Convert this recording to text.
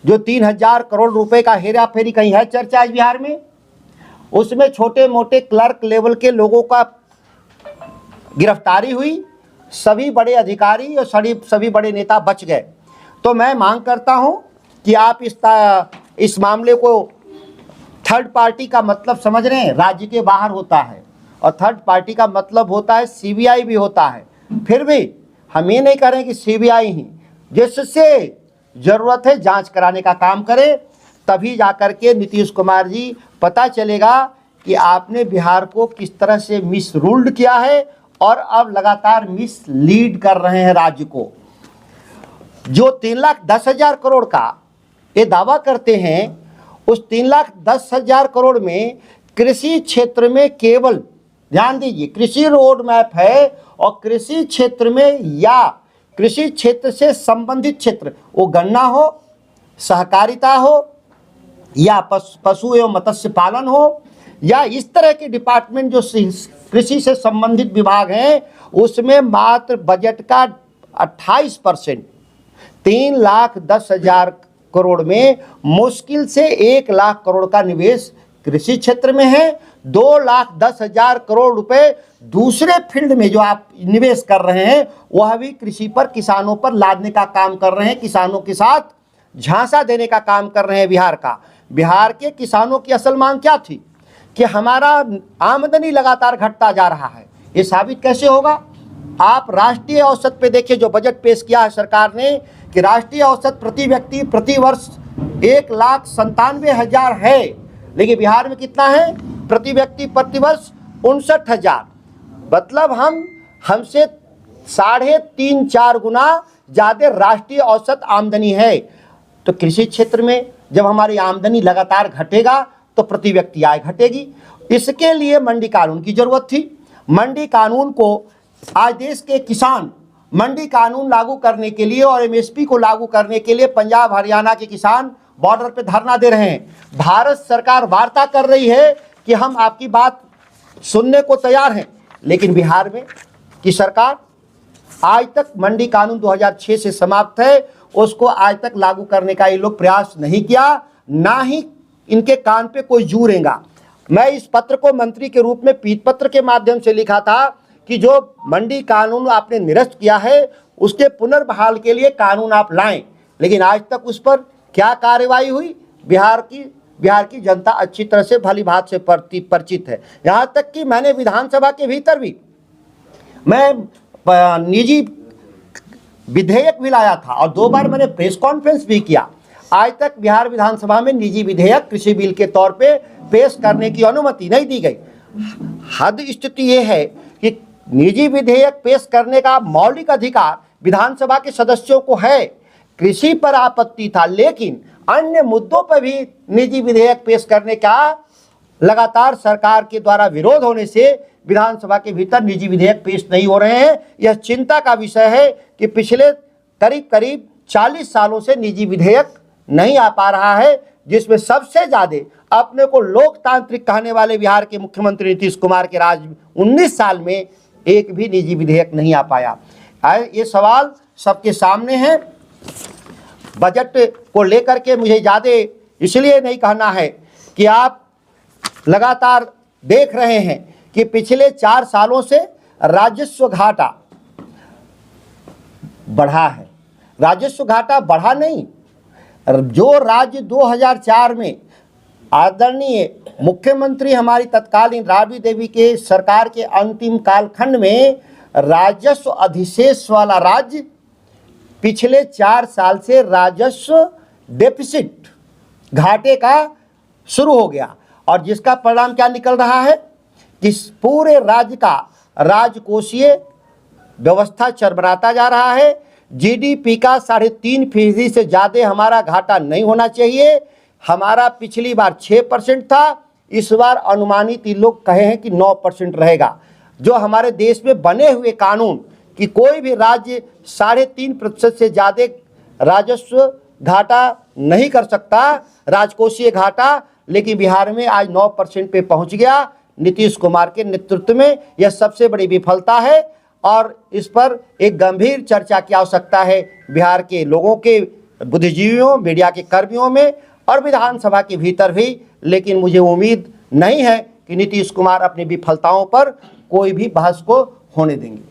जो 3,000 करोड़ रुपए का हेरा फेरी कहीं है चर्चा आज बिहार में? उसमें छोटे मोटे क्लर्क लेवल के लोगों का गिरफ्तारी हुई, सभी बड़े अधिकारी और सभी बड़े नेता बच गए। तो मैं मांग करता हूं कि आप इस मामले को, थर्ड पार्टी का मतलब समझ रहे हैं, राज्य के बाहर होता है, और थर्ड पार्टी का मतलब होता है सीबीआई भी होता है। फिर भी हम ये नहीं करें कि सीबीआई ही, जिससे ज़रूरत है जांच कराने का काम करे, तभी जाकर के नीतीश कुमार जी पता चलेगा कि आपने बिहार को किस तरह से मिस रूल्ड किया है और अब लगातार मिस लीड कर रहे हैं राज्य को। जो 3,10,000 करोड़ का ये दावा करते हैं, उस 3,10,000 करोड़ में कृषि क्षेत्र में केवल, ध्यान दीजिए, कृषि रोड मैप है, और कृषि क्षेत्र में या कृषि क्षेत्र से संबंधित क्षेत्र, वो गन्ना हो, सहकारिता हो, या पशु एवं मत्स्य पालन हो, या इस तरह के डिपार्टमेंट जो कृषि से संबंधित विभाग हैं, उसमें मात्र बजट का 28%, 3,10,000 करोड़ में मुश्किल से 1,00,000 करोड़ का निवेश कृषि क्षेत्र में है। 2,10,000 करोड़ रुपए दूसरे फील्ड में जो आप निवेश कर रहे हैं, वह भी कृषि पर, किसानों पर लादने का काम कर रहे हैं, किसानों के साथ झांसा देने का काम कर रहे हैं बिहार का। बिहार के किसानों की असल मांग क्या थी कि हमारा आमदनी लगातार घटता जा रहा है। ये साबित कैसे होगा? आप राष्ट्रीय औसत पे देखिए, जो बजट पेश किया है सरकार ने, कि राष्ट्रीय औसत प्रति व्यक्ति प्रति वर्ष 1,97,000 है, लेकिन बिहार में कितना है? प्रति व्यक्ति प्रति वर्ष 59,000। मतलब हमसे 3.5-4 गुना ज़्यादा राष्ट्रीय औसत आमदनी है। तो कृषि क्षेत्र में जब हमारी आमदनी लगातार घटेगा तो प्रति व्यक्ति आय घटेगी। इसके लिए मंडी कानून की जरूरत थी। मंडी कानून को आज देश के किसान मंडी कानून लागू करने के लिए और एमएसपी को लागू करने के लिए पंजाब हरियाणा के किसान बॉर्डर पे धरना दे रहे हैं। भारत सरकार वार्ता कर रही है कि हम आपकी बात सुनने को तैयार हैं, लेकिन बिहार में की सरकार आज तक मंडी कानून 2006 से समाप्त है, उसको आज तक लागू करने का ये लोग प्रयास नहीं किया, ना ही इनके कान पे कोई जू रेंगा। मैं इस पत्र को मंत्री के रूप में पीत पत्र के माध्यम से लिखा था कि जो मंडी कानून आपने निरस्त किया है, उसके पुनर्बहाल के लिए कानून आप लाएं, लेकिन आज तक उस पर क्या कार्रवाई हुई? बिहार की जनता अच्छी तरह से भली भांति से परिचित है। यहाँ तक कि मैंने विधानसभा के भीतर भी मैं निजी विधेयक भी लाया था और 2 बार मैंने प्रेस कॉन्फ्रेंस भी किया। आज तक बिहार विधानसभा में निजी विधेयक कृषि बिल के तौर पे पेश करने की अनुमति नहीं दी गई। हद स्थिति ये है कि निजी विधेयक पेश करने का मौलिक अधिकार विधानसभा के सदस्यों को है। कृषि पर आपत्ति था, लेकिन अन्य मुद्दों पर भी निजी विधेयक पेश करने का लगातार सरकार के द्वारा विरोध होने से विधानसभा के भीतर निजी विधेयक पेश नहीं हो रहे हैं। यह चिंता का विषय है कि पिछले करीब 40 सालों से निजी विधेयक नहीं आ पा रहा है, जिसमें सबसे ज़्यादा अपने को लोकतांत्रिक कहने वाले बिहार के मुख्यमंत्री नीतीश कुमार के राज 19 साल में एक भी निजी विधेयक नहीं आ पाया। ये सवाल सबके सामने है। बजट को लेकर के मुझे ज़्यादा इसलिए नहीं कहना है कि आप लगातार देख रहे हैं कि पिछले 4 सालों से राजस्व घाटा बढ़ा है। राजस्व घाटा बढ़ा नहीं, जो राज्य 2004 में आदरणीय मुख्यमंत्री हमारी तत्कालीन राबड़ी देवी के सरकार के अंतिम कालखंड में राजस्व अधिशेष वाला राज्य, पिछले 4 साल से राजस्व डेफिसिट, घाटे का शुरू हो गया, और जिसका परिणाम क्या निकल रहा है कि पूरे राज्य का राजकोषीय व्यवस्था चरमराता जा रहा है। जीडीपी का 3.5% से ज़्यादा हमारा घाटा नहीं होना चाहिए। हमारा पिछली बार 6% था, इस बार अनुमानित इन लोग कहे हैं कि 9% रहेगा। जो हमारे देश में बने हुए कानून कि कोई भी राज्य 3.5% से ज़्यादा राजस्व घाटा नहीं कर सकता, राजकोषीय घाटा, लेकिन बिहार में आज 9% पे पहुंच गया। नीतीश कुमार के नेतृत्व में यह सबसे बड़ी विफलता है और इस पर एक गंभीर चर्चा की आवश्यकता है। बिहार के लोगों के बुद्धिजीवियों, मीडिया के कर्मियों में और विधानसभा के भीतर भी। लेकिन मुझे उम्मीद नहीं है कि नीतीश कुमार अपनी विफलताओं पर कोई भी बहस को होने देंगे।